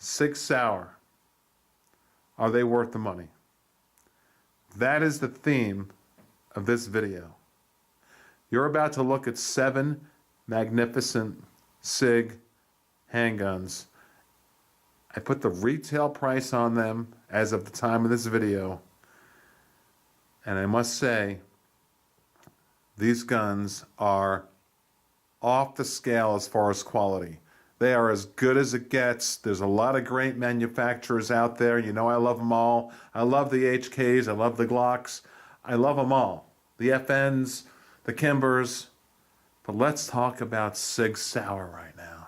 SIG Sauer. Are they worth the money? That is the theme of this video. You're about to look at 7 magnificent SIG handguns. I put the retail price on them as of the time of this video. And I must say, these guns are off the scale as far as quality. They are as good as it gets. There's a lot of great manufacturers out there. You know I love them all. I love the HKs. I love the Glocks. I love them all. The FNs, the Kimbers. But let's talk about SIG Sauer right now.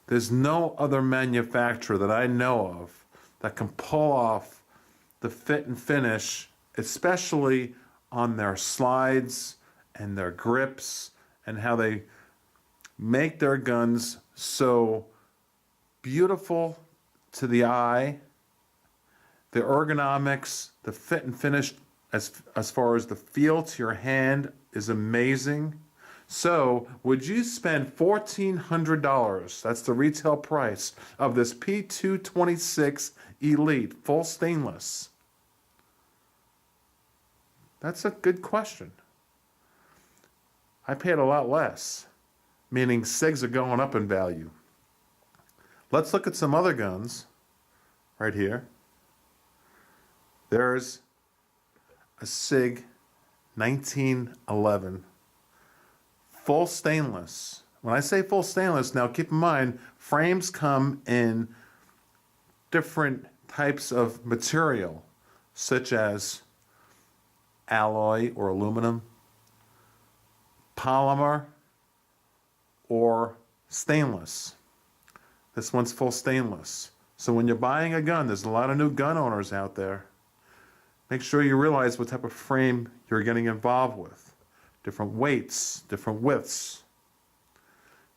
There's no other manufacturer that I know of that can pull off the fit and finish, especially on their slides and their grips and how they make their guns so beautiful to the eye. The ergonomics, the fit and finish as far as the feel to your hand is amazing. So would you spend $1,400, that's the retail price, of this P226 Elite full stainless? That's a good question. I paid a lot less, meaning SIGs are going up in value. Let's look at some other guns right here. There's a SIG 1911 full stainless. When I say full stainless, now keep in mind, frames come in different types of material, such as alloy or aluminum, polymer, or stainless. This one's full stainless. So when you're buying a gun, there's a lot of new gun owners out there. Make sure you realize what type of frame you're getting involved with. Different weights, different widths.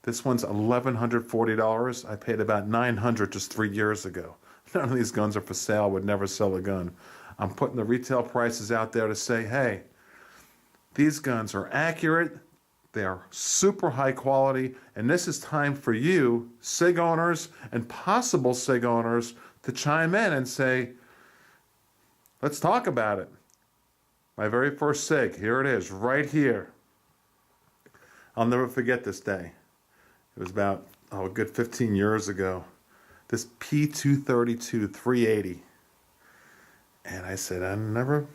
This one's $1,140. I paid about $900 just 3 years ago. None of these guns are for sale. Would never sell a gun. I'm putting the retail prices out there to say, hey, these guns are accurate. They are super high quality. And this is time for you, SIG owners and possible SIG owners, to chime in and say, let's talk about it. My very first SIG, here it is, right here. I'll never forget this day. It was about, a good 15 years ago. This P232 380. And I said, I never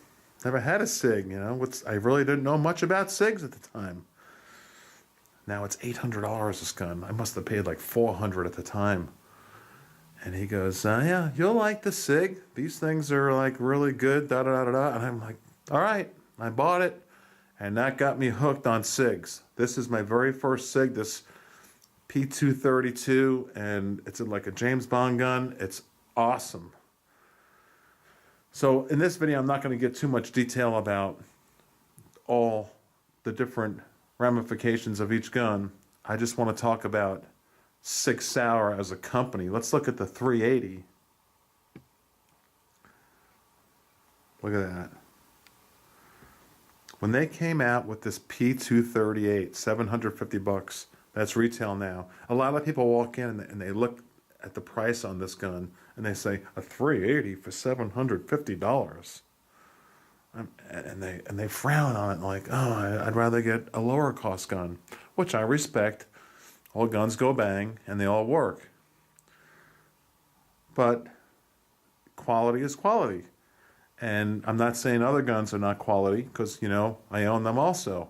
had a SIG, you know. I really didn't know much about SIGs at the time. Now it's $800 this gun. I must have paid like $400 at the time. And he goes, yeah, you'll like the SIG. These things are like really good, da da da da. And I'm like, all right. I bought it, and that got me hooked on SIGs. This is my very first SIG, this P232, and it's like a James Bond gun. It's awesome. So in this video, I'm not going to get too much detail about all the different ramifications of each gun. I just want to talk about SIG Sauer as a company. Let's look at the 380. Look at that. When they came out with this P238, $750, that's retail now. A lot of people walk in and they look at the price on this gun and they say, a 380 for $750. And they frown on it like, oh, I'd rather get a lower cost gun, which I respect. All guns go bang and they all work. But quality is quality. And I'm not saying other guns are not quality, because, you know, I own them also.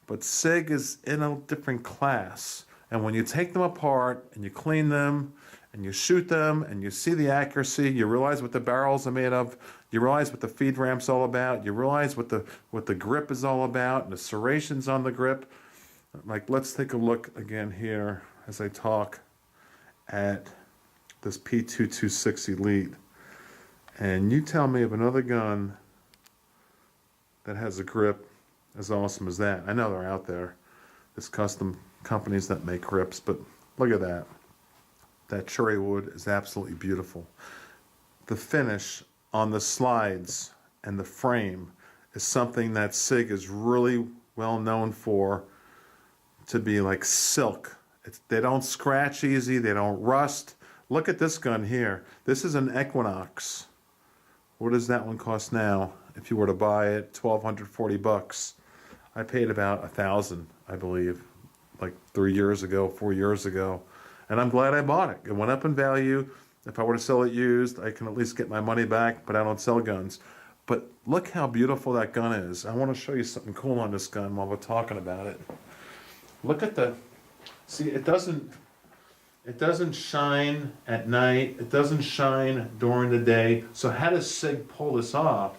But SIG is in a different class. And when you take them apart and you clean them and you shoot them and you see the accuracy, you realize what the barrels are made of, you realize what the feed ramp's all about, you realize what the grip is all about, and the serrations on the grip. Like, let's take a look again here as I talk at this P226 Elite. And you tell me of another gun that has a grip as awesome as that. I know they're out there. There's custom companies that make grips, but look at that. That cherry wood is absolutely beautiful. The finish on the slides and the frame is something that SIG is really well known for, to be like silk. They don't scratch easy, they don't rust Look at this gun here. This is an Equinox. What does that one cost now? If you were to buy it, $1,240. I paid about $1,000, I believe, like 3 years ago, 4 years ago. And I'm glad I bought it. It went up in value. If I were to sell it used, I can at least get my money back, but I don't sell guns. But look how beautiful that gun is. I want to show you something cool on this gun while we're talking about it. Look at the, see, it doesn't shine at night. It doesn't shine during the day. So how does SIG pull this off?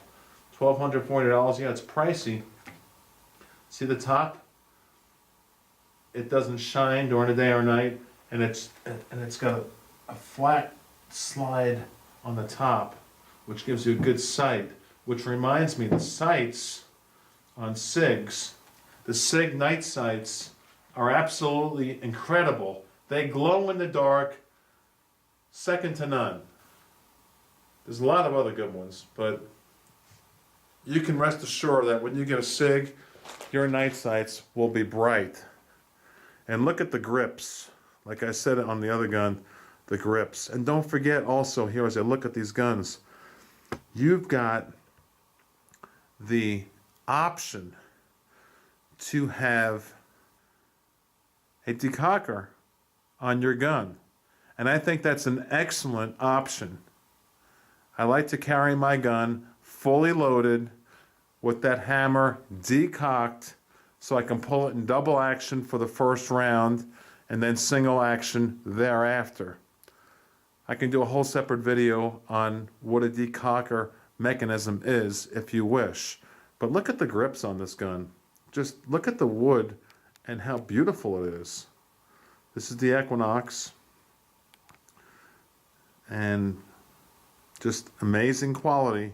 $1,240, yeah, it's pricey. See the top? It doesn't shine during the day or night, and it's got a flat slide on the top, which gives you a good sight. Which reminds me, the sights on SIGs, the SIG night sights, are absolutely incredible. They glow in the dark, second to none. There's a lot of other good ones, but you can rest assured that when you get a SIG, your night sights will be bright. And look at the grips. Like I said on the other gun, the grips. And don't forget also here, as I look at these guns, you've got the option to have a decocker on your gun. And I think that's an excellent option. I like to carry my gun fully loaded with that hammer decocked so I can pull it in double action for the first round and then single action thereafter. I can do a whole separate video on what a decocker mechanism is if you wish. But look at the grips on this gun. Just look at the wood and how beautiful it is. This is the Equinox. And just amazing quality.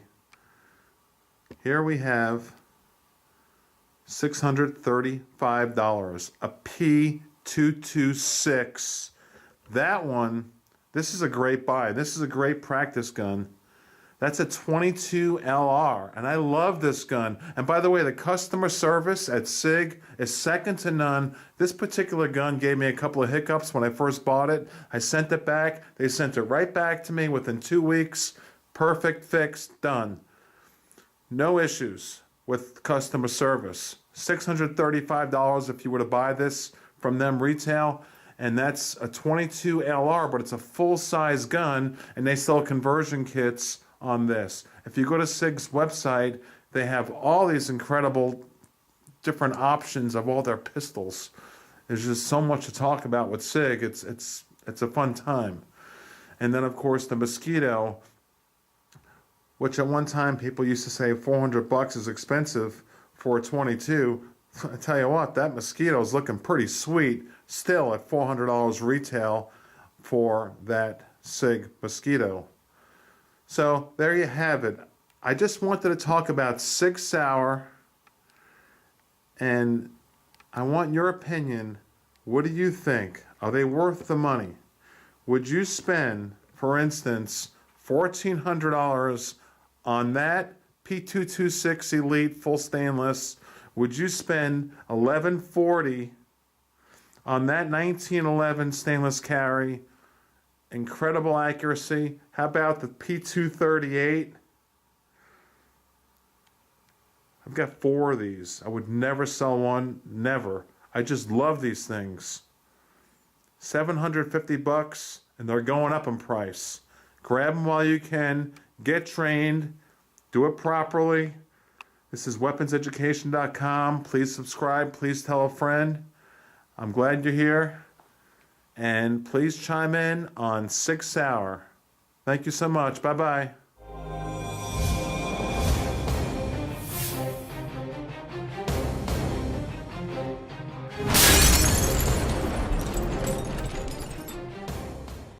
Here we have $635, a P226. That one, this is a great buy. This is a great practice gun. That's a 22 LR, and I love this gun. And by the way, the customer service at SIG is second to none. This particular gun gave me a couple of hiccups when I first bought it. I sent it back. They sent it right back to me within 2 weeks. Perfect, fixed, done. No issues with customer service. $635 if you were to buy this from them retail. And that's a 22 LR, but it's a full-size gun, and they sell conversion kits on this. If you go to SIG's website, they have all these incredible different options of all their pistols. There's just so much to talk about with SIG. It's a fun time. And then of course the Mosquito, which at one time people used to say $400 is expensive for a 22. I tell you what, that Mosquito is looking pretty sweet still at $400 retail for that SIG Mosquito. So there you have it. I just wanted to talk about SIG Sauer, and I want your opinion. What do you think? Are they worth the money? Would you spend, for instance, $1,400 on that P226 Elite full stainless? Would you spend $1,140 on that 1911 stainless carry? Incredible accuracy. How about the P238? I've got 4 of these. I would never sell one, never. I just love these things. $750, and they're going up in price. Grab them while you can. Get trained. Do it properly. This is WeaponsEducation.com. Please subscribe. Please tell a friend. I'm glad you're here. And please chime in on SIG Sauer. Thank you so much. Bye-bye.